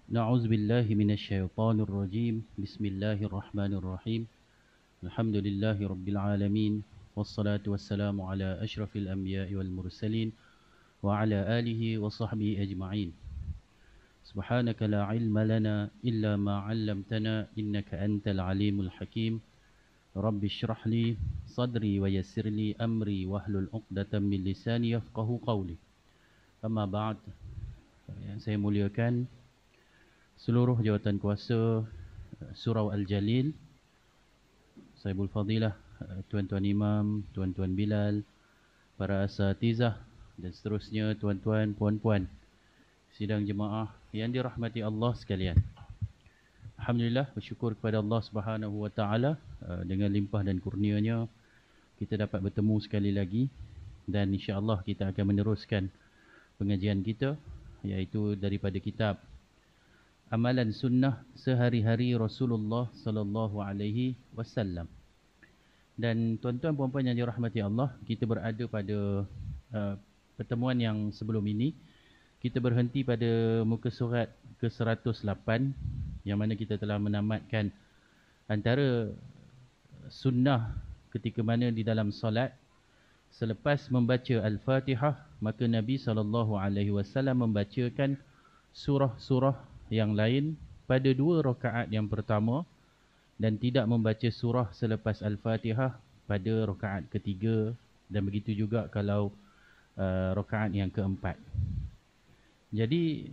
نعوذ بالله من الشيطان الرجيم بسم الله الرحمن الرحيم الحمد لله رب العالمين والصلاة والسلام على أشرف الأنبياء والمرسلين وعلى آله وصحبه أجمعين سبحانك لا علم لنا إلا ما علمتنا إنك أنت العليم الحكيم رب اشرح لي صدري ويسر لي أمري واحلل عقدة من لساني يفقه قولي أما بعد yang saya muliakan seluruh jawatan kuasa Surau Al-Jalil, Sahibul Fadilah, tuan-tuan imam, tuan-tuan Bilal, para asatizah dan seterusnya, tuan-tuan, puan-puan sidang jemaah yang dirahmati Allah sekalian. Alhamdulillah, bersyukur kepada Allah Subhanahu wa taala dengan limpah dan kurnianya kita dapat bertemu sekali lagi, dan insya-Allah kita akan meneruskan pengajian kita, iaitu daripada kitab Amalan Sunnah Sehari-hari Rasulullah sallallahu alaihi wasallam. Dan tuan-tuan puan-puan yang dirahmati Allah, kita berada pada pertemuan yang sebelum ini. Kita berhenti pada muka surat ke-108, yang mana kita telah menamatkan antara sunnah ketika mana di dalam solat, selepas membaca Al-Fatihah, maka Nabi SAW membacakan surah-surah yang lain pada 2 rakaat yang pertama, dan tidak membaca surah selepas Al-Fatihah pada rakaat ketiga, dan begitu juga kalau rakaat yang keempat. Jadi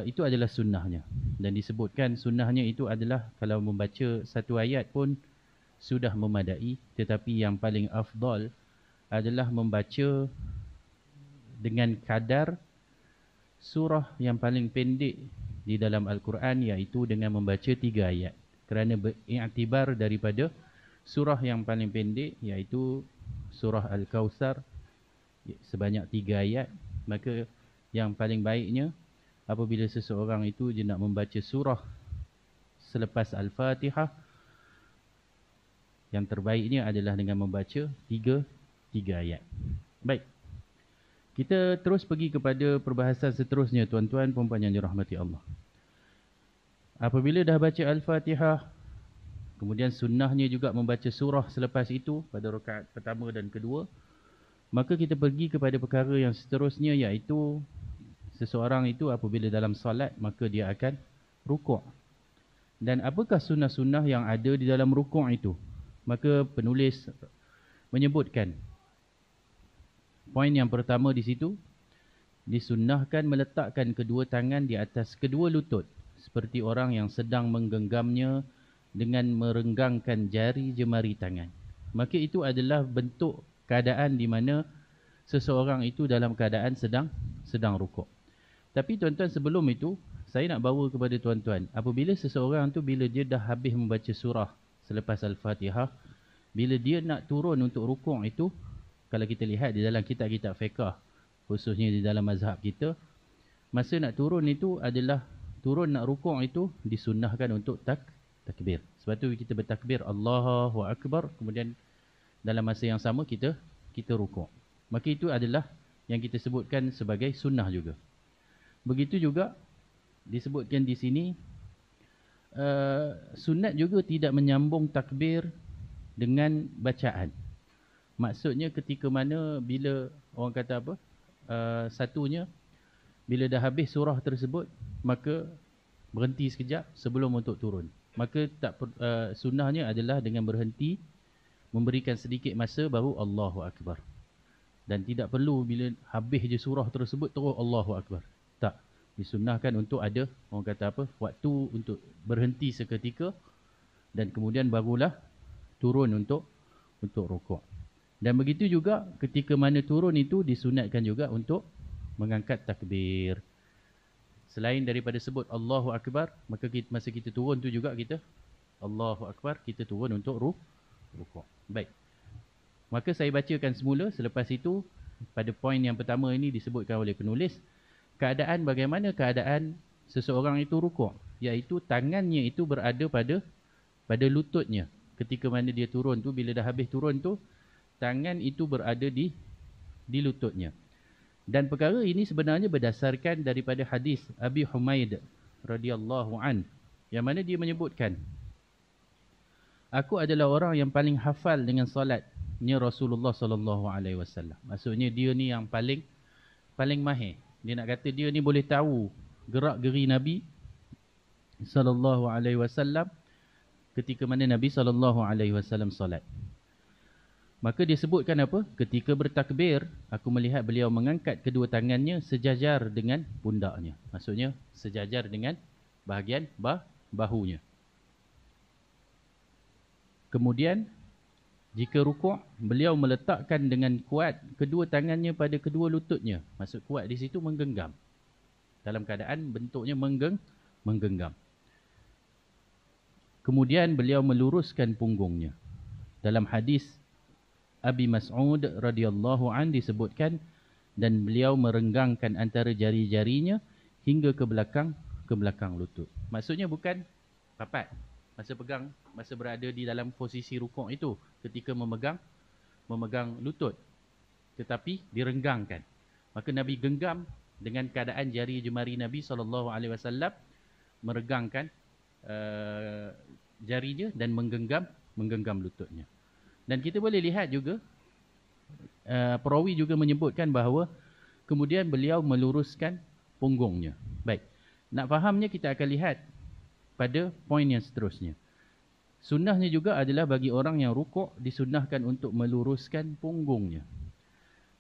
itu adalah sunnahnya, dan disebutkan sunnahnya itu adalah kalau membaca satu ayat pun sudah memadai, tetapi yang paling afdal adalah membaca dengan kadar surah yang paling pendek di dalam Al-Quran, iaitu dengan membaca 3 ayat. Kerana beriktibar daripada surah yang paling pendek, iaitu surah Al-Kawthar sebanyak 3 ayat, maka yang paling baiknya apabila seseorang itu dia nak membaca surah selepas Al-Fatihah, yang terbaiknya adalah dengan membaca 3 ayat. Baik, kita terus pergi kepada perbahasan seterusnya, tuan-tuan puan-puan yang dirahmati Allah. Apabila dah baca Al-Fatihah, kemudian sunnahnya juga membaca surah selepas itu pada rakaat pertama dan kedua, maka kita pergi kepada perkara yang seterusnya, iaitu seseorang itu apabila dalam salat, maka dia akan rukuk. Dan apakah sunnah-sunnah yang ada di dalam rukuk itu? Maka penulis menyebutkan poin yang pertama di situ, disunnahkan meletakkan kedua tangan di atas kedua lutut seperti orang yang sedang menggenggamnya dengan merenggangkan jari jemari tangan. Maka itu adalah bentuk keadaan di mana seseorang itu dalam keadaan sedang rukuk. Tapi tuan-tuan, sebelum itu saya nak bawa kepada tuan-tuan, apabila seseorang tu bila dia dah habis membaca surah selepas Al-Fatihah, bila dia nak turun untuk rukuk itu, kalau kita lihat di dalam kitab-kitab fiqh, khususnya di dalam mazhab kita, masa nak turun itu adalah turun nak rukuk itu disunnahkan untuk takbir. Sebab tu kita bertakbir Allahu Akbar, kemudian dalam masa yang sama kita rukuk. Maka itu adalah yang kita sebutkan sebagai sunnah juga. Begitu juga disebutkan di sini, sunat juga tidak menyambung takbir dengan bacaan. Maksudnya ketika mana bila orang kata apa, satunya bila dah habis surah tersebut, maka berhenti sekejap sebelum untuk turun. Maka sunnahnya adalah dengan berhenti, memberikan sedikit masa baru Allahu Akbar. Dan tidak perlu bila habis je surah tersebut terus Allahu Akbar. Tak, disunnahkan untuk ada orang kata apa, waktu untuk berhenti seketika, dan kemudian barulah turun untuk rukuk. Dan begitu juga ketika mana turun itu disunatkan juga untuk mengangkat takbir. Selain daripada sebut Allahu Akbar, maka masa kita turun tu juga kita Allahu Akbar, kita turun untuk rukuk. Baik. Maka saya bacakan semula, selepas itu pada poin yang pertama ini disebutkan oleh penulis keadaan bagaimana keadaan seseorang itu rukuk, iaitu tangannya itu berada pada lututnya. Ketika mana dia turun tu, bila dah habis turun tu, tangan itu berada di lututnya. Dan perkara ini sebenarnya berdasarkan daripada hadis Abi Humaid radhiyallahu an, yang mana dia menyebutkan, aku adalah orang yang paling hafal dengan salatnya Rasulullah sallallahu alaihi wasallam. Maksudnya dia ni yang paling mahir. Dia nak kata dia ni boleh tahu gerak-geri Nabi sallallahu alaihi wasallam ketika mana Nabi sallallahu alaihi wasallam salat. Maka dia sebutkan apa? Ketika bertakbir, aku melihat beliau mengangkat kedua tangannya sejajar dengan pundaknya. Maksudnya sejajar dengan bahagian bahunya. Kemudian jika rukuk, beliau meletakkan dengan kuat kedua tangannya pada kedua lututnya. Maksud kuat di situ menggenggam. Dalam keadaan bentuknya menggenggam. Kemudian beliau meluruskan punggungnya. Dalam hadis Abi Mas'ud radhiyallahu an disebutkan, dan beliau merenggangkan antara jari-jarinya hingga ke belakang lutut. Maksudnya bukan papat masa berada di dalam posisi rukuk itu ketika memegang lutut, tetapi direnggangkan. Maka Nabi genggam dengan keadaan jari jemari Nabi SAW meregangkan jarinya dan menggenggam lututnya. Dan kita boleh lihat juga, perawi juga menyebutkan bahawa kemudian beliau meluruskan punggungnya. Baik, nak fahamnya kita akan lihat pada poin yang seterusnya. Sunnahnya juga adalah bagi orang yang rukuk disunnahkan untuk meluruskan punggungnya.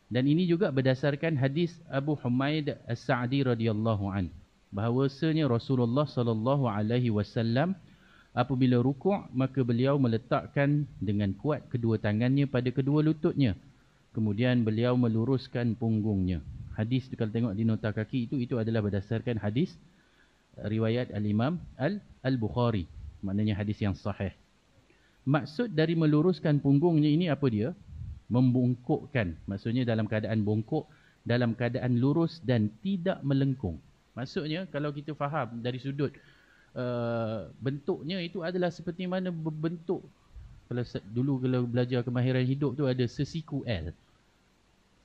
Dan ini juga berdasarkan hadis Abu Humaid As-Sa'di radhiyallahu an, bahawasanya Rasulullah sallallahu alaihi wasallam apabila rukuk, maka beliau meletakkan dengan kuat kedua tangannya pada kedua lututnya. Kemudian beliau meluruskan punggungnya. Hadis kalau tengok di nota kaki itu adalah berdasarkan hadis riwayat Al-Imam Al-Bukhari. Maknanya hadis yang sahih. Maksud dari meluruskan punggungnya ini apa dia? Membungkukkan. Maksudnya dalam keadaan bongkok, dalam keadaan lurus dan tidak melengkung. Maksudnya kalau kita faham dari sudut bentuknya itu adalah seperti mana bentuk. Kalau belajar kemahiran hidup tu ada sesiku L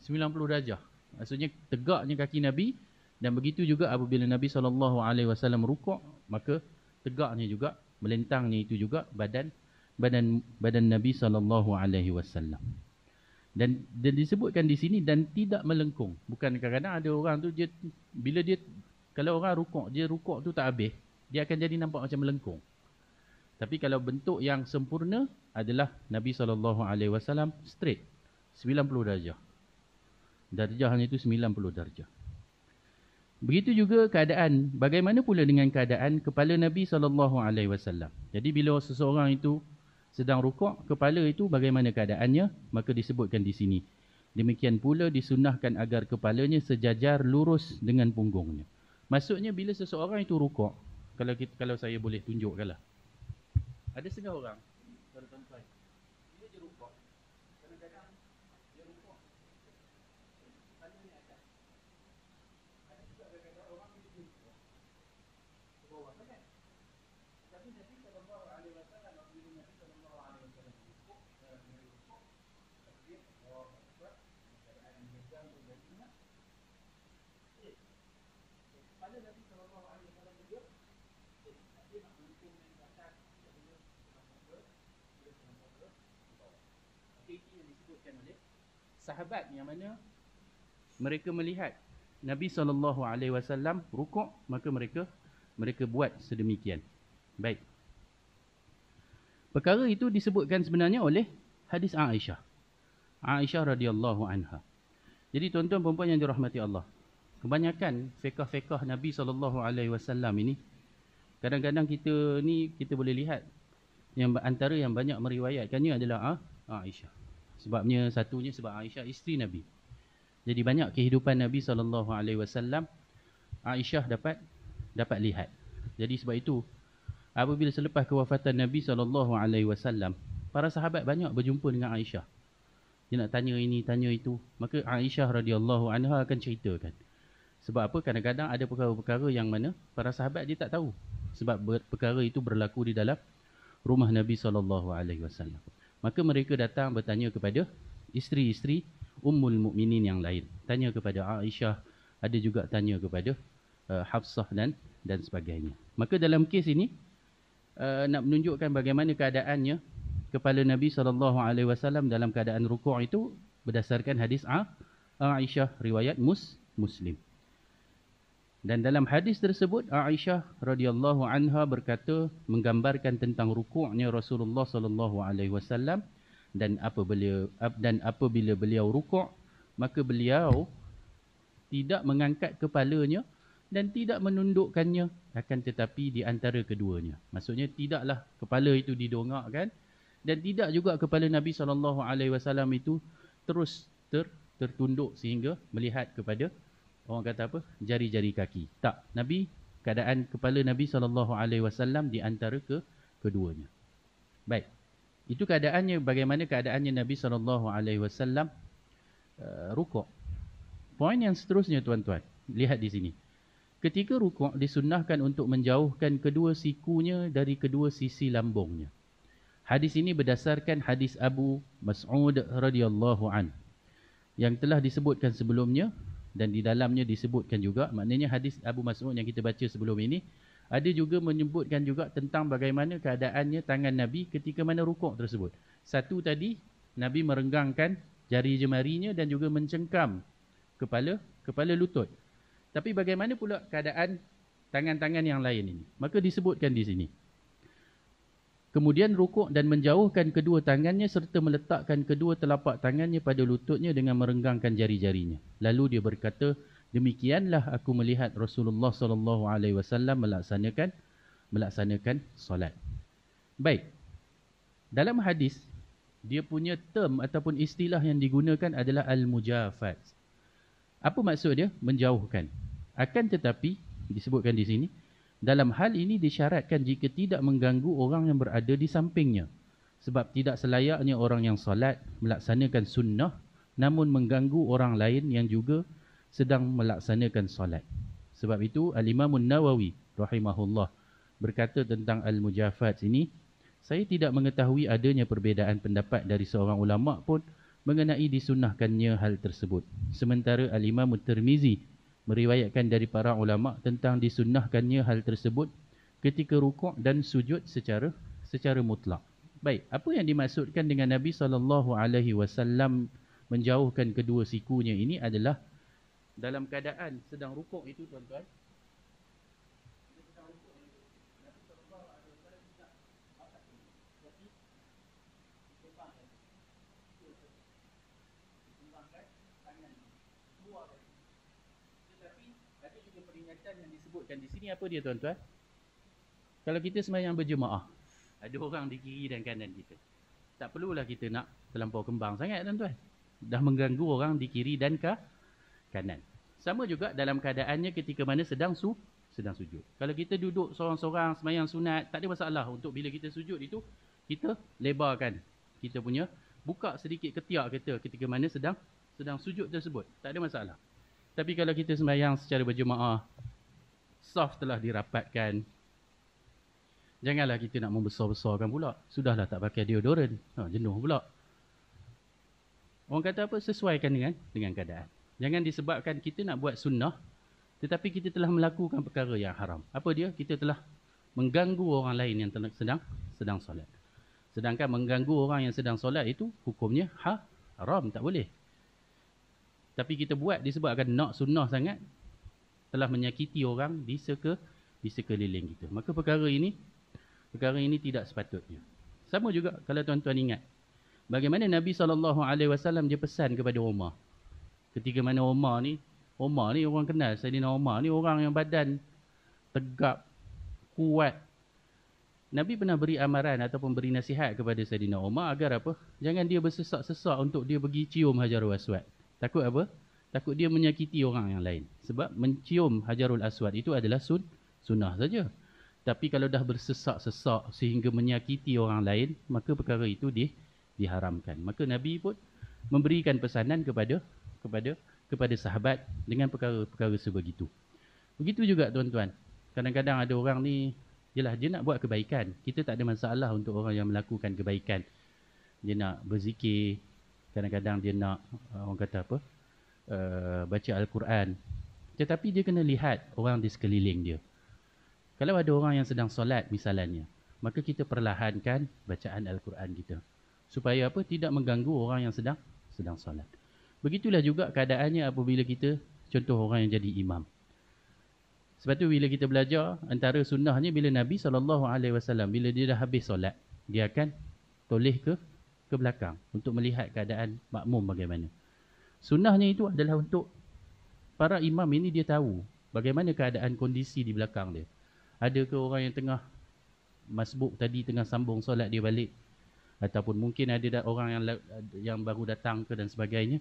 90 darjah. Maksudnya tegaknya kaki Nabi, dan begitu juga apabila Nabi SAW rukuk, maka tegaknya juga, melentangnya itu juga badan Nabi SAW. Dan disebutkan di sini dan tidak melengkung. Bukan kadang-kadang ada orang tu kalau orang rukuk tu tak habis, dia akan jadi nampak macam melengkung. Tapi kalau bentuk yang sempurna adalah Nabi SAW straight 90 darjah. Darjahnya itu 90 darjah. Begitu juga keadaan, bagaimana pula dengan keadaan kepala Nabi SAW. Jadi bila seseorang itu sedang rukuk, kepala itu bagaimana keadaannya, maka disebutkan di sini. Demikian pula disunnahkan agar kepalanya sejajar lurus dengan punggungnya. Maksudnya bila seseorang itu rukuk, kalau saya boleh tunjukkanlah. Ada setengah orang, kalau tuan-tuan, bila dia rukuk, kadang-kadang dia rukuk, kepala ni atas. Ada juga kadang-kadang orang dia rukuk ke bawah, kan? Tapi Nabi sallallahu alaihi wasallam, apabila Nabi sallallahu alaihi wasallam rukuk, takbir, Allahu Akbar, keadaan memegang badannya, kepala Nabi sallallahu alaihi wasallam dia nak melengkung ke atas, itu yang disebutkan oleh sahabat yang mana mereka melihat Nabi SAW rukuk, maka mereka buat sedemikian. Baik. Perkara itu disebutkan sebenarnya oleh hadis Aisyah. Aisyah radhiyallahu anha. Jadi tuan-tuan perempuan yang dirahmati Allah, kebanyakan fiqh-fiqh Nabi SAW ini, kadang-kadang kita boleh lihat yang antara yang banyak meriwayatkannya adalah Aisyah. Sebabnya satunya sebab Aisyah isteri Nabi. Jadi banyak kehidupan Nabi SAW Aisyah dapat lihat. Jadi sebab itu apabila selepas kewafatan Nabi SAW, para sahabat banyak berjumpa dengan Aisyah. Dia nak tanya ini, tanya itu. Maka Aisyah radhiyallahu anha akan ceritakan. Sebab apa? Kadang-kadang ada perkara-perkara yang mana para sahabat dia tak tahu. Sebab perkara itu berlaku di dalam rumah Nabi SAW. Maka mereka datang bertanya kepada isteri-isteri Ummul Mukminin yang lain. Tanya kepada Aisyah, ada juga tanya kepada Hafsah dan sebagainya. Maka dalam kes ini nak menunjukkan bagaimana keadaannya kepala Nabi SAW dalam keadaan rukuk itu berdasarkan hadis Aisyah riwayat Muslim. Dan dalam hadis tersebut Aisyah radhiyallahu anha berkata menggambarkan tentang rukuknya Rasulullah SAW dan apabila beliau rukuk maka beliau tidak mengangkat kepalanya dan tidak menundukkannya, akan tetapi di antara keduanya. Maksudnya tidaklah kepala itu didongakkan dan tidak juga kepala Nabi SAW itu terus tertunduk sehingga melihat kepada orang kata apa? Jari-jari kaki. Tak. Keadaan kepala Nabi SAW di antara keduanya. Baik. Itu keadaannya, bagaimana keadaannya Nabi SAW rukuk. Poin yang seterusnya tuan-tuan. Lihat di sini. Ketika rukuk disunnahkan untuk menjauhkan kedua sikunya dari kedua sisi lambungnya. Hadis ini berdasarkan hadis Abu Mas'ud radhiyallahu an yang telah disebutkan sebelumnya. Dan di dalamnya disebutkan juga, maknanya hadis Abu Mas'ud yang kita baca sebelum ini, ada juga menyebutkan juga tentang bagaimana keadaannya tangan Nabi ketika mana rukuk tersebut. Satu tadi, Nabi merenggangkan jari jemarinya dan juga mencengkam kepala lutut. Tapi bagaimana pula keadaan tangan-tangan yang lain ini? Maka disebutkan di sini. Kemudian rukuk dan menjauhkan kedua tangannya serta meletakkan kedua telapak tangannya pada lututnya dengan merenggangkan jari-jarinya. Lalu dia berkata, demikianlah aku melihat Rasulullah SAW melaksanakan solat. Baik. Dalam hadis, dia punya term ataupun istilah yang digunakan adalah al-mujafat. Apa maksud dia? Menjauhkan. Akan tetapi, disebutkan di sini, dalam hal ini disyaratkan jika tidak mengganggu orang yang berada di sampingnya. Sebab tidak selayaknya orang yang solat melaksanakan sunnah namun mengganggu orang lain yang juga sedang melaksanakan solat. Sebab itu Al-Imam Nawawi rahimahullah berkata tentang al-mujafat ini, saya tidak mengetahui adanya perbezaan pendapat dari seorang ulama pun mengenai disunnahkannya hal tersebut. Sementara Al-Imam Tirmizi meriwayatkan dari para ulama tentang disunnahkannya hal tersebut ketika rukuk dan sujud secara mutlak. Baik, apa yang dimaksudkan dengan Nabi SAW menjauhkan kedua sikunya ini adalah dalam keadaan sedang rukuk itu tuan-tuan. Yang disebutkan di sini apa dia tuan-tuan? Kalau kita sembahyang berjemaah, ada orang di kiri dan kanan kita. Tak perlulah kita nak terlampau kembang sangat tuan-tuan. Dah mengganggu orang di kiri dan kanan. Sama juga dalam keadaannya ketika mana sedang sujud. Kalau kita duduk seorang-seorang sembahyang sunat, tak ada masalah untuk bila kita sujud itu, kita lebarkan. Kita punya buka sedikit ketiak kita ketika mana sedang sujud tersebut. Tak ada masalah. Tapi kalau kita sembahyang secara berjemaah, saf telah dirapatkan, janganlah kita nak membesar-besarkan pula. Sudahlah tak pakai deodoran, jenuh pula. Orang kata apa? Sesuaikan dengan keadaan. Jangan disebabkan kita nak buat sunnah tetapi kita telah melakukan perkara yang haram. Apa dia? Kita telah mengganggu orang lain yang sedang solat. Sedangkan mengganggu orang yang sedang solat itu hukumnya haram, tak boleh. Tapi kita buat disebabkan nak sunnah sangat, telah menyakiti orang di sekeliling kita. Maka perkara ini tidak sepatutnya. Sama juga kalau tuan-tuan ingat bagaimana Nabi SAW dia pesan kepada Umar. Ketika mana Umar ni orang kenal, Sayyidina Umar ni orang yang badan tegap, kuat. Nabi pernah beri amaran ataupun beri nasihat kepada Sayyidina Umar agar apa? Jangan dia bersesak-sesak untuk dia pergi cium Hajarul Aswad. Takut apa? Takut dia menyakiti orang yang lain. Sebab mencium Hajarul Aswad itu adalah sunnah saja. Tapi kalau dah bersesak-sesak sehingga menyakiti orang lain, maka perkara itu diharamkan. Maka Nabi pun memberikan pesanan kepada sahabat dengan perkara-perkara sebegitu. Begitu juga tuan-tuan. Kadang-kadang ada orang ni, dia nak buat kebaikan. Kita tak ada masalah untuk orang yang melakukan kebaikan. Dia nak berzikir. Kadang-kadang dia nak, orang kata apa, baca Al-Quran. Tetapi dia kena lihat orang di sekeliling dia. Kalau ada orang yang sedang solat misalnya, maka kita perlahankan bacaan Al-Quran kita. Supaya apa? Tidak mengganggu orang yang sedang solat. Begitulah juga keadaannya apabila kita, contoh orang yang jadi imam. Sebab tu bila kita belajar, antara sunnahnya bila Nabi SAW, bila dia dah habis solat, dia akan toleh ke belakang untuk melihat keadaan makmum bagaimana. Sunnahnya itu adalah untuk para imam ini, dia tahu bagaimana keadaan kondisi di belakang dia. Ada ke orang yang tengah masbuk tadi tengah sambung solat dia balik, ataupun mungkin ada orang yang baru datang ke dan sebagainya,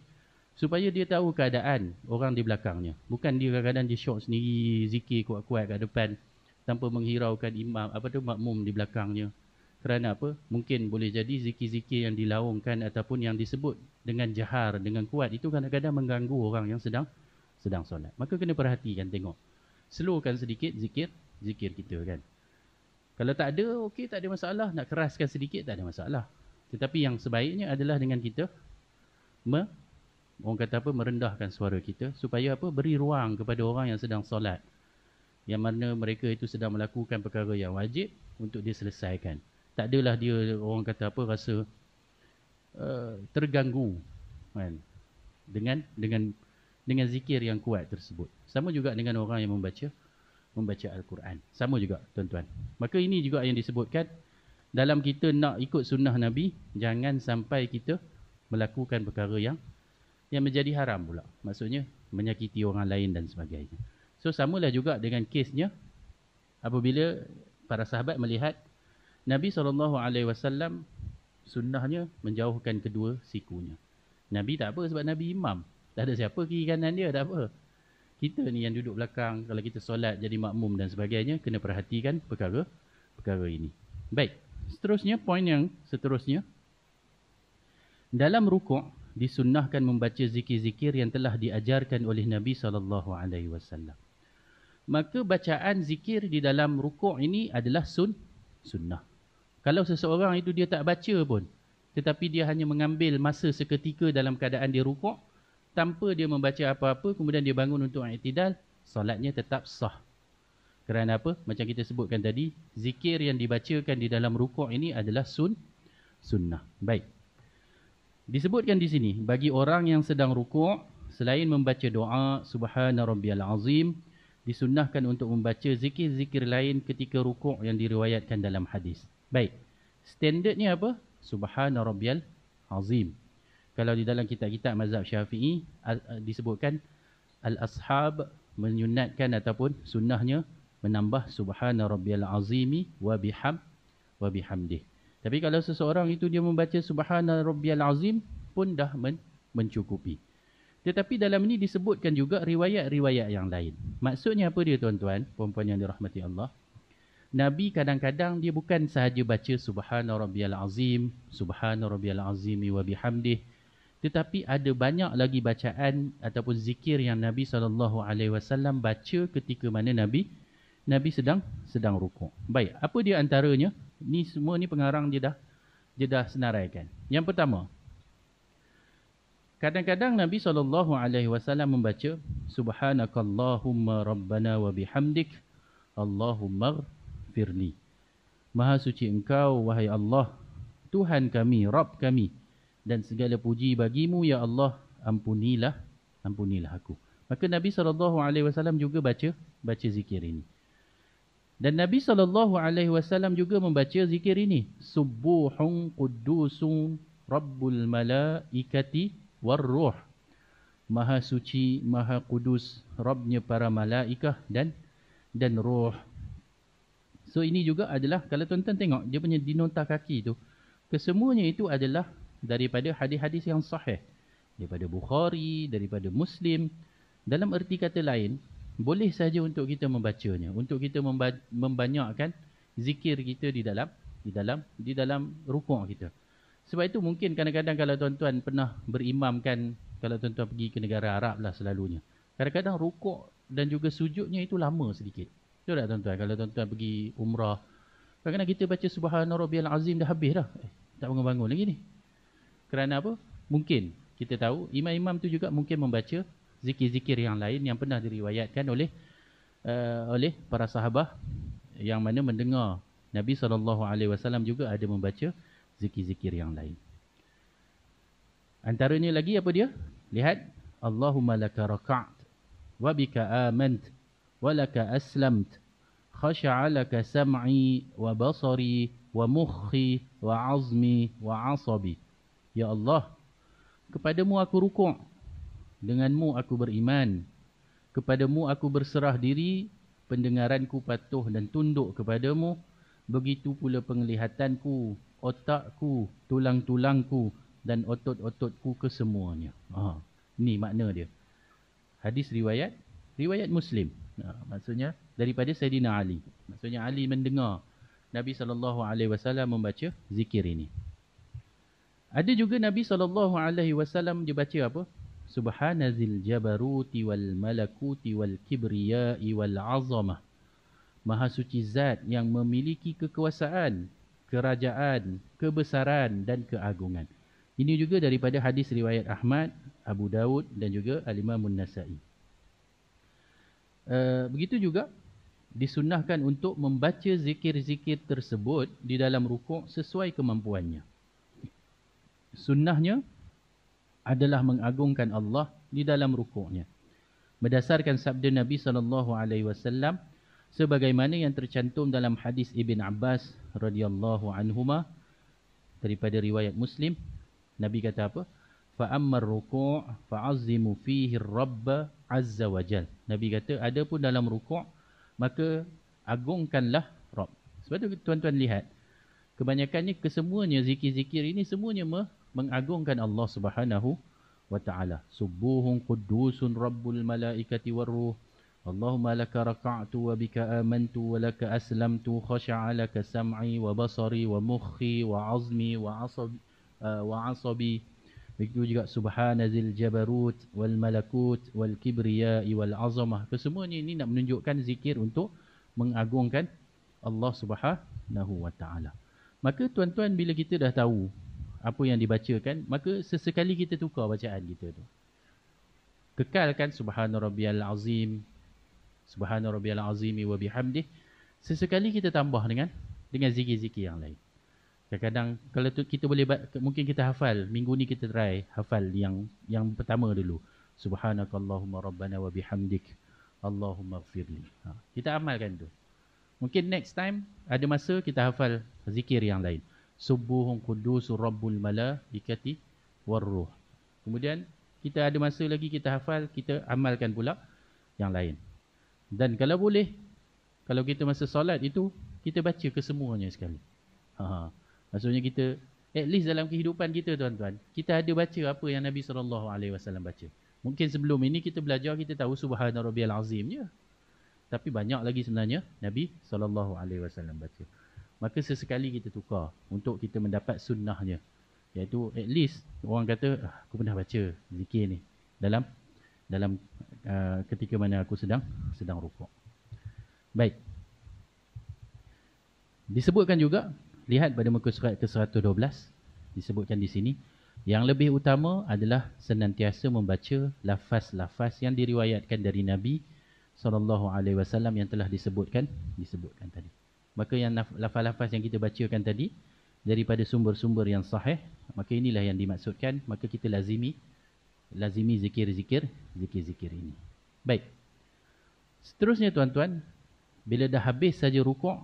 supaya dia tahu keadaan orang di belakangnya. Bukan dia kadang-kadang dia syok sendiri, zikir kuat-kuat kat depan tanpa menghiraukan imam, makmum di belakangnya. Kerana apa? Mungkin boleh jadi zikir-zikir yang dilaungkan ataupun yang disebut dengan jahar, dengan kuat, itu kadang-kadang mengganggu orang yang sedang solat. Maka kena perhatikan, tengok. Slowkan sedikit zikir kita kan. Kalau tak ada, okey, tak ada masalah. Nak keraskan sedikit, tak ada masalah. Tetapi yang sebaiknya adalah dengan kita orang kata apa, merendahkan suara kita, supaya apa? Beri ruang kepada orang yang sedang solat, yang mana mereka itu sedang melakukan perkara yang wajib untuk dia selesaikan. Tak adalah dia, orang kata apa, rasa terganggu kan, dengan zikir yang kuat tersebut. Sama juga dengan orang yang membaca Al-Quran. Sama juga tuan-tuan. Maka ini juga yang disebutkan dalam kita nak ikut sunnah Nabi, jangan sampai kita melakukan perkara yang menjadi haram pula. Maksudnya menyakiti orang lain dan sebagainya. So samalah juga dengan kesnya apabila para sahabat melihat Nabi SAW sunnahnya menjauhkan kedua sikunya. Nabi tak apa sebab Nabi imam. Tak ada siapa kiri kanan dia, tak apa. Kita ni yang duduk belakang, kalau kita solat jadi makmum dan sebagainya, kena perhatikan perkara ini. Baik, seterusnya, poin yang seterusnya. Dalam rukuk disunnahkan membaca zikir-zikir yang telah diajarkan oleh Nabi SAW. Maka bacaan zikir di dalam rukuk ini adalah sunnah. Kalau seseorang itu dia tak baca pun, tetapi dia hanya mengambil masa seketika dalam keadaan dia rukuk, tanpa dia membaca apa-apa, kemudian dia bangun untuk i'tidal, solatnya tetap sah. Kerana apa? Macam kita sebutkan tadi, zikir yang dibacakan di dalam rukuk ini adalah sunnah. Baik. Disebutkan di sini, bagi orang yang sedang rukuk, selain membaca doa Subhana Rabbiyal Azim, disunnahkan untuk membaca zikir-zikir lain ketika rukuk yang diriwayatkan dalam hadis. Baik, standardnya apa? Subhana Rabbiyal Azim. Kalau di dalam kitab-kitab mazhab Syafi'i, disebutkan al-ashab menyunatkan ataupun sunnahnya menambah Subhana Rabbiyal Azimi wa bihamdih. Tapi kalau seseorang itu dia membaca Subhana Rabbiyal Azim pun dah mencukupi. Tetapi dalam ini disebutkan juga riwayat-riwayat yang lain. Maksudnya apa dia tuan-tuan, puan-puan yang dirahmati Allah? Nabi kadang-kadang dia bukan sahaja baca Subhana Rabbiyal Azim, Subhana Rabbiyal Azimi wa bihamdih, tetapi ada banyak lagi bacaan ataupun zikir yang Nabi SAW baca ketika mana Nabi sedang rukuk. Baik, apa dia antaranya? Ni semua ni pengarang dia dah senaraikan. Yang pertama, kadang-kadang Nabi SAW membaca Subhanakallahumma Rabbana wa bihamdik Allahumma ghfirli. Maha suci engkau wahai Allah, Tuhan kami, Rabb kami, dan segala puji bagimu ya Allah, ampunilah aku. Maka Nabi SAW juga baca zikir ini. Dan Nabi SAW juga membaca zikir ini. Subuhun Qudusun Rabbul Malaikati Warruh. Maha suci, Maha kudus, Rabbnya para malaikah dan ruh. So ini juga adalah, kalau tuan-tuan tengok, dia punya dinota kaki tu, kesemuanya itu adalah daripada hadis-hadis yang sahih. Daripada Bukhari, daripada Muslim. Dalam erti kata lain, boleh saja untuk kita membacanya, untuk kita membanyakkan zikir kita di dalam rukuk kita. Sebab itu mungkin kadang-kadang kalau tuan-tuan pernah berimamkan, kalau tuan-tuan pergi ke negara Arab lah selalunya, kadang-kadang rukuk dan juga sujudnya itu lama sedikit. Betul tak tuan-tuan? Kalau tuan-tuan pergi umrah, kadang-kadang kita baca Subhana Rabbiyal Azim dah habis dah, tak bangun-bangun lagi ni. Kerana apa? Mungkin kita tahu imam-imam tu juga mungkin membaca zikir-zikir yang lain yang pernah diriwayatkan oleh para sahabah yang mana mendengar Nabi SAW juga ada membaca zikir-zikir yang lain. Antaranya lagi apa dia? Lihat, Allahumma laka raka't wa bika amant wa laka aslamt khasha'a laka sam'i wa basari wa mukhi wa azmi wa asabi. Ya Allah, kepadamu aku rukuk, denganmu aku beriman, kepadamu aku berserah diri, pendengaranku patuh dan tunduk kepadamu, begitu pula penglihatanku, otakku, tulang-tulangku dan otot-ototku kesemuanya. Ini makna dia. Hadis riwayat Muslim. Maksudnya daripada Sayyidina Ali. Maksudnya Ali mendengar Nabi SAW membaca zikir ini. Ada juga Nabi SAW dia baca apa? Subhanazil jabaruti wal malakuti wal kibriyai wal azamah. Maha suci zat yang memiliki kekuasaan, kerajaan, kebesaran dan keagungan. Ini juga daripada hadis riwayat Ahmad, Abu Dawud dan juga Al-Imam An-Nasa'i. Begitu juga disunnahkan untuk membaca zikir-zikir tersebut di dalam rukuk sesuai kemampuannya. Sunnahnya adalah mengagungkan Allah di dalam rukuknya. Berdasarkan sabda Nabi SAW, sebagaimana yang tercantum dalam hadis Ibn Abbas radhiyallahu anhuma daripada riwayat Muslim, Nabi kata apa? Fa'ammar ruku' fa'azzimu fihi ar-rabb azza wa jal. Nabi kata, adapun dalam rukuk, maka agungkanlah Rabb. Sebab tu tuan-tuan lihat, kebanyakannya kesemuanya zikir-zikir ini semuanya mengagungkan Allah Subhanahu wa ta'ala. Subuhun qudusun rabbul malaikati warruh. Allahumma laka raka'tu wa bika amantu wa laka aslamtu khasha'a laka sam'i wa basari wa mukhi wa azmi wa asabi. Begitu juga subhanazil jabarut wal malakut wal kibriyai wal azamah. Kesemuanya ini nak menunjukkan zikir untuk mengagungkan Allah Subhanahu wa ta'ala. Maka tuan-tuan, bila kita dah tahu apa yang dibacakan, maka sesekali kita tukar bacaan kita tu. Kekalkan subhana rabbiyal azim, subhana rabbiyal azimi wa bihamdih. Sesekali kita tambah dengan zikir-zikir yang lain. Kadang-kadang kalau kita boleh, mungkin kita hafal, minggu ni kita try hafal yang pertama dulu. Subhanakallahumma rabbana wa bihamdik Allahumma gfirli. Kita amalkan tu. Mungkin next time ada masa kita hafal zikir yang lain. Subuhun qudusur rabbul malaikati warruh. Kemudian kita ada masa lagi kita hafal, kita amalkan pula yang lain. Dan kalau boleh, kalau kita masa solat itu, kita baca kesemuanya sekali. Maksudnya kita, at least dalam kehidupan kita tuan-tuan, kita ada baca apa yang Nabi SAW baca. Mungkin sebelum ini kita belajar, kita tahu Subhana Rabbiyal Azim je. Tapi banyak lagi sebenarnya Nabi SAW baca. Maka sesekali kita tukar untuk kita mendapat sunnahnya. Iaitu at least orang kata, aku pernah baca zikir ni dalam ketika mana aku sedang rukuk. Baik. Disebutkan juga, lihat pada muka surat ke-112, disebutkan di sini, yang lebih utama adalah senantiasa membaca lafaz-lafaz yang diriwayatkan dari Nabi SAW yang telah disebutkan tadi. Maka yang lafaz-lafaz yang kita bacakan tadi daripada sumber-sumber yang sahih, maka inilah yang dimaksudkan. Maka kita lazimi zikir-zikir ini. Baik. Seterusnya tuan-tuan, bila dah habis saja rukuk,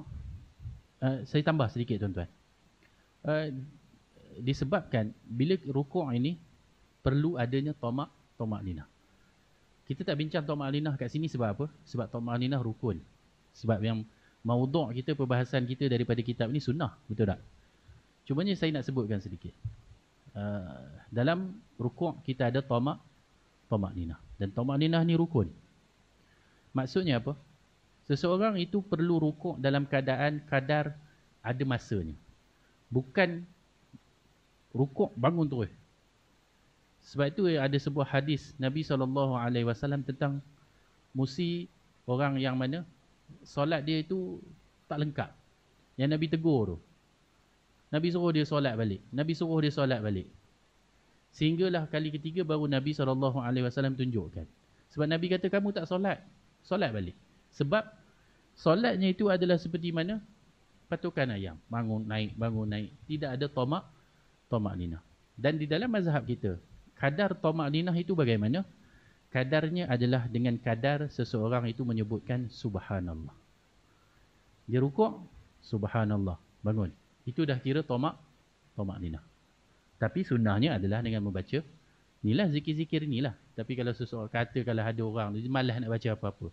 saya tambah sedikit tuan-tuan. Disebabkan bila rukuk ini perlu adanya tamak-ninah. Kita tak bincang tamak-ninah kat sini sebab apa? Sebab tamak-ninah rukun. Sebab yang maudhu' kita, perbahasan kita daripada kitab ni sunnah, betul tak? Cumanya saya nak sebutkan sedikit. Dalam rukuk kita ada tamak-ninah. Dan tamak-ninah ni rukun. Maksudnya apa? Seseorang itu perlu rukuk dalam keadaan kadar ada masanya. Bukan rukuk bangun terus. Sebab itu ada sebuah hadis Nabi SAW tentang musi orang yang mana solat dia itu tak lengkap. Yang Nabi tegur tu. Nabi suruh dia solat balik. Sehinggalah kali ketiga baru Nabi SAW tunjukkan. Sebab Nabi kata, kamu tak solat balik. Sebab Solatnya itu adalah seperti mana? Patukan ayam. Bangun naik, bangun naik. Tidak ada tomak ninah. Dan di dalam mazhab kita, kadar tomak ninah itu bagaimana? Kadarnya adalah dengan kadar seseorang itu menyebutkan subhanallah. Dia rukuk, subhanallah, bangun. Itu dah kira tomak ninah. Tapi sunnahnya adalah dengan membaca inilah zikir-zikir inilah. Tapi kalau seseorang kata, kalau ada orang dia malas nak baca apa-apa.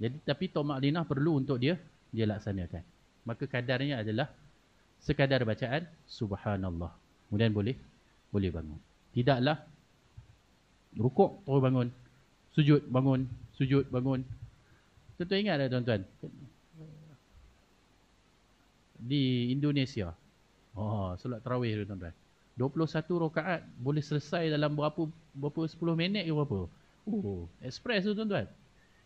Jadi tapi tomak ninah perlu untuk dia laksanakan. Maka kadarnya adalah sekadar bacaan subhanallah. Kemudian boleh bangun. Tidaklah rukuk terus bangun, sujud bangun. Tuan-tuan ingat tak tuan-tuan? Di Indonesia, solat tarawih tu tuan-tuan, 21 rakaat boleh selesai dalam berapa 10 minit ke berapa? Express tu tuan-tuan.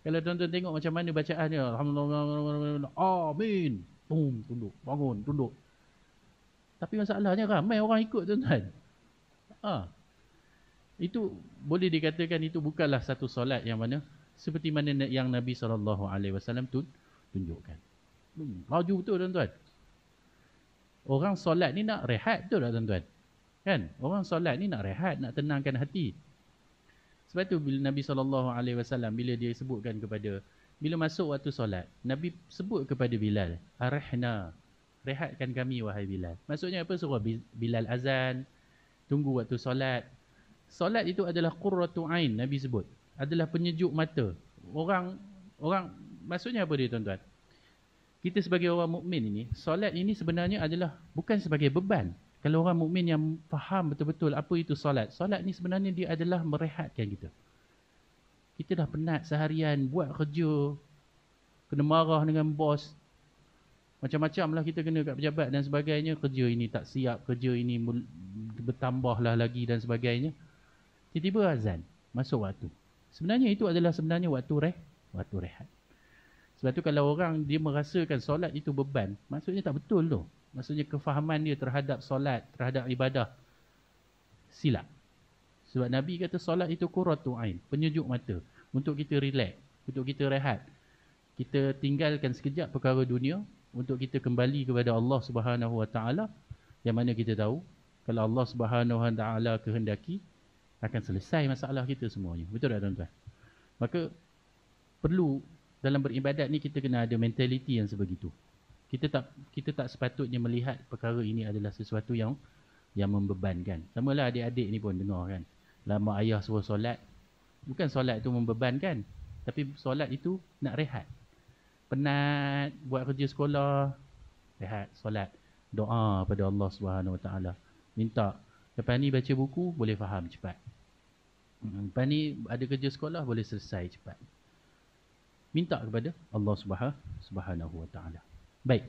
Kalau tuan-tuan tengok macam mana bacaannya, alhamdulillah, amin, tunduk, bangun, tunduk. Tapi masalahnya ramai orang ikut tuan-tuan. Itu boleh dikatakan itu bukanlah satu solat yang mana seperti mana yang Nabi SAW tunjukkan. Laju betul tuan-tuan. Orang solat ni nak rehat betul tak tuan-tuan? Kan? Orang solat ni nak rehat, nak tenangkan hati. Sebab tu bila Nabi SAW bila dia sebutkan kepada, bila masuk waktu solat, Nabi sebut kepada Bilal, arihna, rehatkan kami wahai Bilal. Maksudnya apa? Suruh Bilal azan, tunggu waktu solat. Solat itu adalah qurratu ain, Nabi sebut. Adalah penyejuk mata. Orang maksudnya apa dia tuan-tuan? Kita sebagai orang mukmin ini, solat ini sebenarnya adalah bukan sebagai beban. Kalau orang mukmin yang faham betul-betul apa itu solat, solat ni sebenarnya dia adalah merehatkan kita. Kita dah penat seharian buat kerja, kena marah dengan bos, macam-macam lah kita kena kat pejabat dan sebagainya. Kerja ini tak siap, kerja ini bertambahlah lagi dan sebagainya. Tiba-tiba azan, masuk waktu. Sebenarnya itu adalah waktu rehat. Sebab tu kalau orang dia merasakan solat itu beban, maksudnya tak betul tu. Maksudnya kefahaman dia terhadap solat, terhadap ibadah silap. Sebab Nabi kata solat itu qurratu ain, penyejuk mata, untuk kita relax, untuk kita rehat. Kita tinggalkan sekejap perkara dunia untuk kita kembali kepada Allah Subhanahu Wa Taala, yang mana kita tahu kalau Allah Subhanahu Wa Taala kehendaki akan selesai masalah kita semuanya. Betul tak tuan-tuan? Maka perlu dalam beribadat ni kita kena ada mentaliti yang sebegitu. Kita tak sepatutnya melihat perkara ini adalah sesuatu yang membebankan. Samalah adik-adik ni pun dengar kan. Lama ayah suruh solat, bukan solat itu membebankan, tapi solat itu nak rehat. Penat buat kerja sekolah, rehat, solat, doa pada Allah Subhanahu Wa Taala. Minta lepas ni baca buku boleh faham cepat. Lepas ni ada kerja sekolah boleh selesai cepat. Minta kepada Allah Subhanahu Wa Taala. Baik.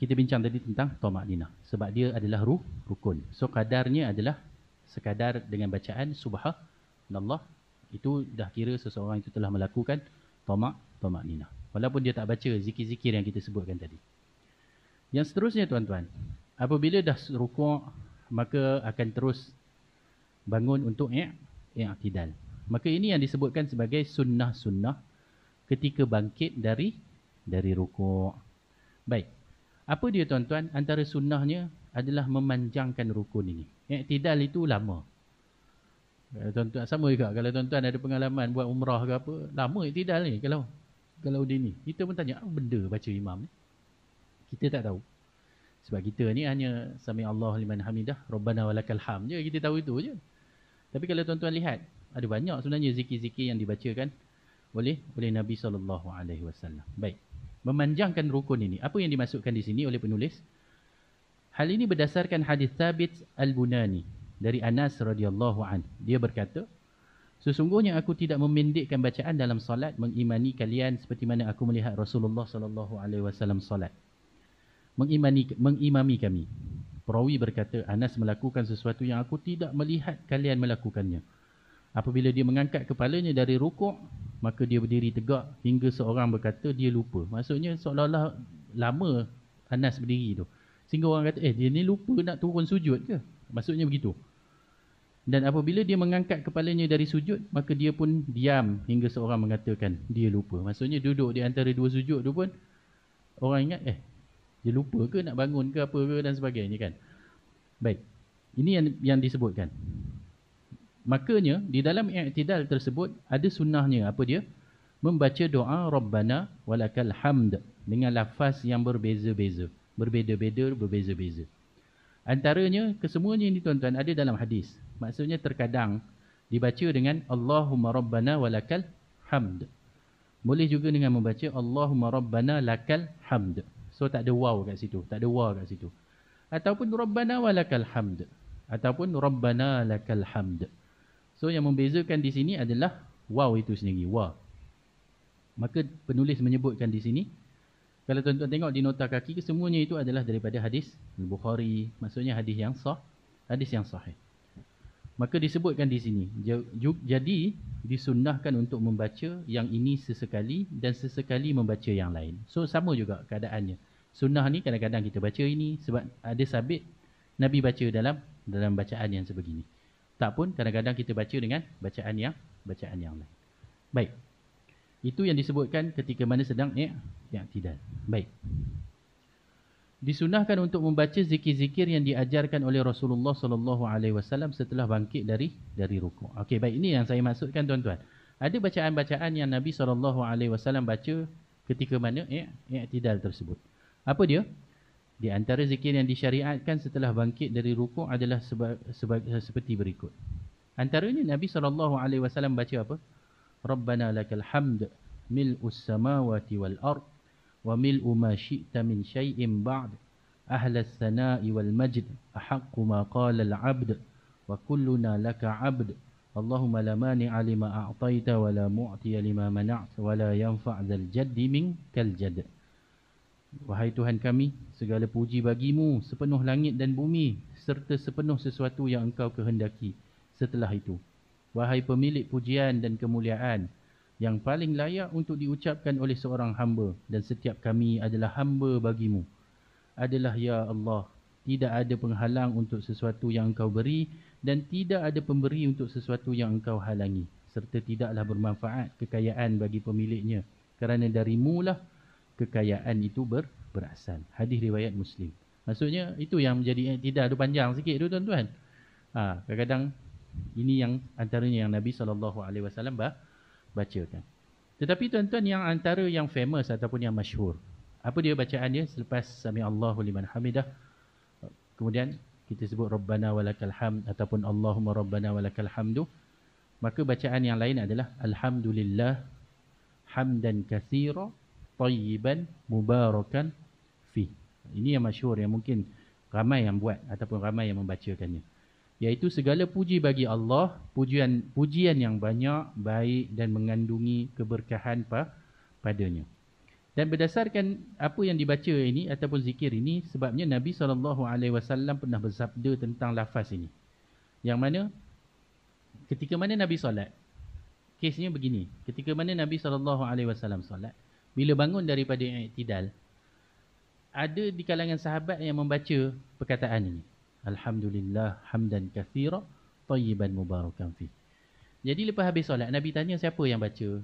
Kita bincang tadi tentang tamak ninah. Sebab dia adalah rukun. So kadarnya adalah sekadar dengan bacaan subhanallah. Itu dah kira seseorang itu telah melakukan tamak ninah. Walaupun dia tak baca zikir-zikir yang kita sebutkan tadi. Yang seterusnya tuan-tuan, apabila dah rukuk, maka akan terus bangun untuk i'tidal. Maka ini yang disebutkan sebagai sunnah-sunnah ketika bangkit dari rukuk. Baik. Apa dia tuan-tuan? Antara sunnahnya adalah memanjangkan rukun ini. I'tidal itu lama. Tuan-tuan sama juga kalau tuan-tuan ada pengalaman buat umrah ke apa, lama i'tidal ni kalau dia ni. Kita pun tanya apa benda baca imam ni. Kita tak tahu. Sebab kita ni hanya sami Allah liman hamidah, Rabbana walakal hamd je, kita tahu itu je. Tapi kalau tuan-tuan lihat, ada banyak sebenarnya zikir-zikir yang dibacakan oleh Nabi SAW. Baik. Memanjangkan rukun ini. Apa yang dimasukkan di sini oleh penulis? Hal ini berdasarkan hadis Thabit Al-Bunani dari Anas radhiyallahu an. Dia berkata, sesungguhnya aku tidak memendekkan bacaan dalam solat mengimani kalian seperti mana aku melihat Rasulullah SAW solat. Mengimami kami. Perawi berkata, Anas melakukan sesuatu yang aku tidak melihat kalian melakukannya. Apabila dia mengangkat kepalanya dari rukuk, maka dia berdiri tegak hingga seorang berkata dia lupa. Maksudnya seolah-olah lama Anas berdiri tu. Sehingga orang kata, dia ni lupa nak turun sujud ke? Maksudnya begitu. Dan apabila dia mengangkat kepalanya dari sujud, maka dia pun diam hingga seorang mengatakan dia lupa. Maksudnya duduk di antara dua sujud tu pun orang ingat dia lupa ke nak bangun ke apa ke dan sebagainya kan. Baik. Ini yang disebutkan. Makanya di dalam i'tidal tersebut ada sunnahnya apa dia? Membaca doa Rabbana walakal hamd dengan lafaz yang berbeza-beza. Berbeza-beza. Antaranya kesemuanya ini tuan-tuan ada dalam hadis. Maksudnya terkadang dibaca dengan Allahumma Rabbana walakal hamd. Boleh juga dengan membaca Allahumma Rabbana lakal hamd. So tak ada waw kat situ, tak ada wa kat situ. Ataupun Rabbana walakal hamd. Ataupun Rabbana lakal hamd. So yang membezakan di sini adalah waw itu sendiri, wa. Maka penulis menyebutkan di sini, kalau tuan-tuan tengok di nota kaki, kesemuanya itu adalah daripada hadis Al-Bukhari, maksudnya hadis yang sahih. Maka disebutkan di sini, jadi disunnahkan untuk membaca yang ini sesekali dan sesekali membaca yang lain. So sama juga keadaannya. Sunnah ni kadang-kadang kita baca ini sebab ada sabit Nabi baca dalam bacaan yang sebegini. Tak pun kadang-kadang kita baca dengan bacaan yang lain. Baik. Itu yang disebutkan ketika mana sedang i'tidal. Baik. Disunahkan untuk membaca zikir-zikir yang diajarkan oleh Rasulullah sallallahu alaihi wasallam setelah bangkit dari rukuk. Okey, baik, ini yang saya maksudkan tuan-tuan. Ada bacaan-bacaan yang Nabi sallallahu alaihi wasallam baca ketika mana i'tidal tersebut. Apa dia? Di antara zikir yang disyariatkan setelah bangkit dari rukuk adalah seperti berikut. Antaranya Nabi sallallahu alaihi wasallam baca apa? Rabbana lakal hamd mil'us samawati wal ard wa mil'u ma syi'ta min syai'in ba'd ahlas sana'i wal majd ahaqqu ma qala al 'abd wa kulluna laka 'abd Allahumma la mani'a lima a'taita wa la mu'tiya lima mana'ta wa la yanfa' dzal jaddi minkal jadd. Wahai Tuhan kami, segala puji bagimu sepenuh langit dan bumi serta sepenuh sesuatu yang engkau kehendaki setelah itu. Wahai pemilik pujian dan kemuliaan yang paling layak untuk diucapkan oleh seorang hamba dan setiap kami adalah hamba bagimu. Adalah ya Allah, tidak ada penghalang untuk sesuatu yang engkau beri dan tidak ada pemberi untuk sesuatu yang engkau halangi. Serta tidaklah bermanfaat kekayaan bagi pemiliknya kerana darimulah kekayaan itu berasal. Hadis riwayat Muslim. Maksudnya itu yang menjadi i'tidal tu panjang sikit tu tuan-tuan. Kadang-kadang ini yang antaranya yang Nabi SAW bacakan. Tetapi tuan-tuan, yang antara yang famous ataupun yang masyhur, apa dia bacaan dia selepas Sami Allahu liman hamidah, kemudian kita sebut Rabbana walakal hamd ataupun Allahumma Rabbana walakal hamdu, maka bacaan yang lain adalah Alhamdulillah hamdan katsira tayyiban mubarakan fi. Ini yang masyhur, yang mungkin ramai yang buat ataupun ramai yang membacakannya. Iaitu segala puji bagi Allah, pujian yang banyak, baik dan mengandungi keberkahan padanya. Dan berdasarkan apa yang dibaca ini ataupun zikir ini, sebabnya Nabi SAW pernah bersabda tentang lafaz ini. Yang mana ketika mana Nabi solat, kesnya begini, ketika mana Nabi SAW solat, bila bangun daripada i'tidal, ada di kalangan sahabat yang membaca perkataan ini. Alhamdulillah hamdan katsira tayyiban mubarakan fi. Jadi lepas habis solat, Nabi tanya siapa yang baca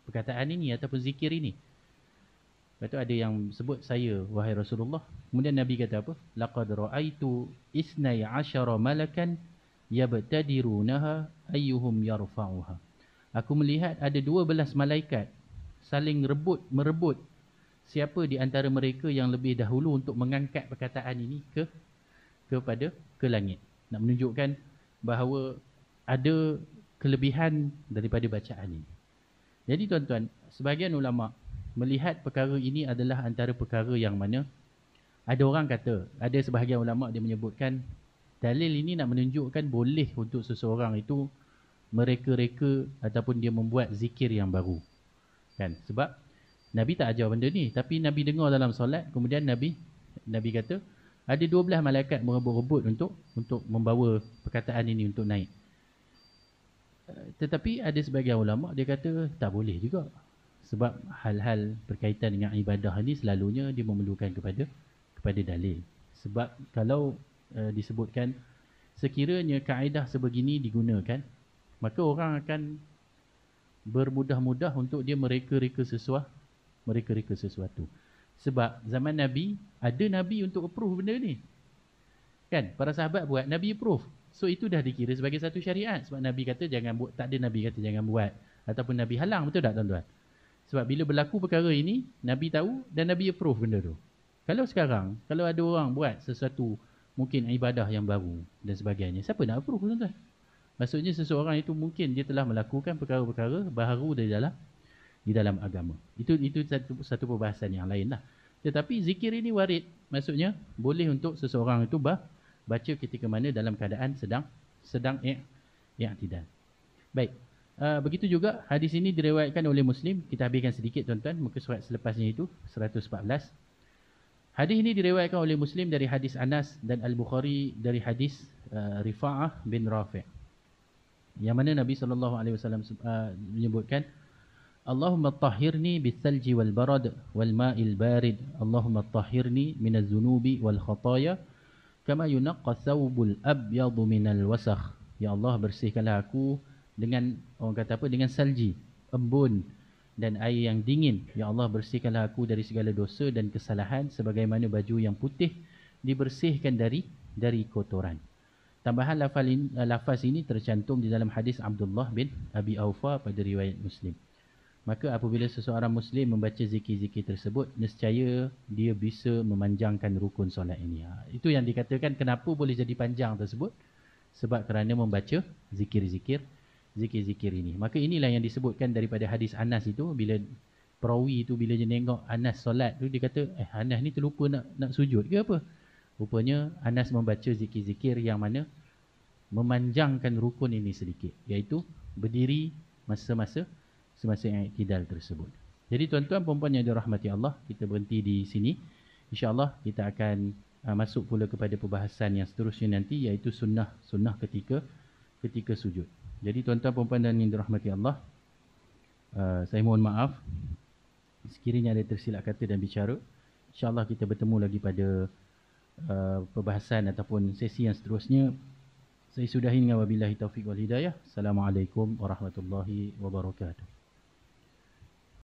perkataan ini ataupun zikir ini. Lepas tu ada yang sebut saya, wahai Rasulullah. Kemudian Nabi kata apa? Laqad ra'aitu isnai asyara malakan yabtadirunaha ayyuhum yarfa'uha. Aku melihat ada 12 malaikat saling merebut siapa di antara mereka yang lebih dahulu untuk mengangkat perkataan ini ke langit. Nak menunjukkan bahawa ada kelebihan daripada bacaan ini. Jadi tuan-tuan, sebahagian ulama melihat perkara ini adalah antara perkara yang mana ada orang kata, ada sebahagian ulama dia menyebutkan dalil ini nak menunjukkan boleh untuk seseorang itu mereka-reka ataupun dia membuat zikir yang baru. Kan? Sebab Nabi tak ajar benda ni, tapi Nabi dengar dalam solat, kemudian Nabi kata ada 12 malaikat merebut-rebut untuk membawa perkataan ini untuk naik. Tetapi ada sebagian ulama dia kata tak boleh juga. Sebab hal-hal berkaitan dengan ibadah ini selalunya dia memerlukan kepada dalil. Sebab kalau disebutkan sekiranya kaedah sebegini digunakan, maka orang akan bermudah-mudah untuk dia mereka-reka sesuatu. Sebab zaman Nabi, ada Nabi untuk approve benda ni. Kan? Para sahabat buat, Nabi approve. So itu dah dikira sebagai satu syariat. Sebab Nabi kata jangan buat, tak ada Nabi kata jangan buat. Ataupun Nabi halang, betul tak tuan-tuan? Sebab bila berlaku perkara ini, Nabi tahu dan Nabi approve benda tu. Kalau sekarang, kalau ada orang buat sesuatu, mungkin ibadah yang baru dan sebagainya, siapa nak approve tuan-tuan? Maksudnya seseorang itu mungkin dia telah melakukan perkara-perkara baru di dalam agama. Itu satu perbahasan yang lain lah. Tetapi zikir ini warid. Maksudnya boleh untuk seseorang itu baca ketika mana dalam keadaan sedang i'tidal. Baik. Begitu juga hadis ini diriwayatkan oleh Muslim. Kita habiskan sedikit tuan-tuan, muka surat selepasnya itu 114. Hadis ini diriwayatkan oleh Muslim dari hadis Anas dan Al-Bukhari dari hadis Rifa'ah bin Rafi'. Yang mana Nabi SAW menyebutkan, Allahumma tahhirni bis-salji wal barad wal ma'il barid. Allahumma tahhirni minaz zunubi wal khataya kama yunaqqa thawbul abyadu minal wasakh. Ya Allah, bersihkanlah aku dengan, orang kata apa, dengan salji, embun dan air yang dingin. Ya Allah, bersihkanlah aku dari segala dosa dan kesalahan sebagaimana baju yang putih dibersihkan dari kotoran. Tambahan lafaz ini tercantum di dalam hadis Abdullah bin Abi Aufa pada riwayat Muslim. Maka apabila seseorang Muslim membaca zikir-zikir tersebut, nescaya dia bisa memanjangkan rukun solat ini. Itu yang dikatakan kenapa boleh jadi panjang tersebut. Sebab kerana membaca zikir-zikir ini. Maka inilah yang disebutkan daripada hadis Anas itu. Bila perawi itu, bila dia tengok Anas solat tu, dia kata, Anas ni terlupa nak sujud ke apa? Rupanya Anas membaca zikir-zikir yang mana memanjangkan rukun ini sedikit, iaitu berdiri semasa i'tidal tersebut. Jadi tuan-tuan perempuan yang dirahmati Allah, kita berhenti di sini. InsyaAllah kita akan masuk pula kepada perbahasan yang seterusnya nanti, iaitu sunnah ketika sujud. Jadi tuan-tuan perempuan dan yang dirahmati Allah, saya mohon maaf sekiranya ada tersilap kata dan bicara. InsyaAllah kita bertemu lagi pada perbahasan ataupun sesi yang seterusnya. Saya sudahi dengan wabillahi taufiq wal hidayah. Assalamualaikum warahmatullahi wabarakatuh.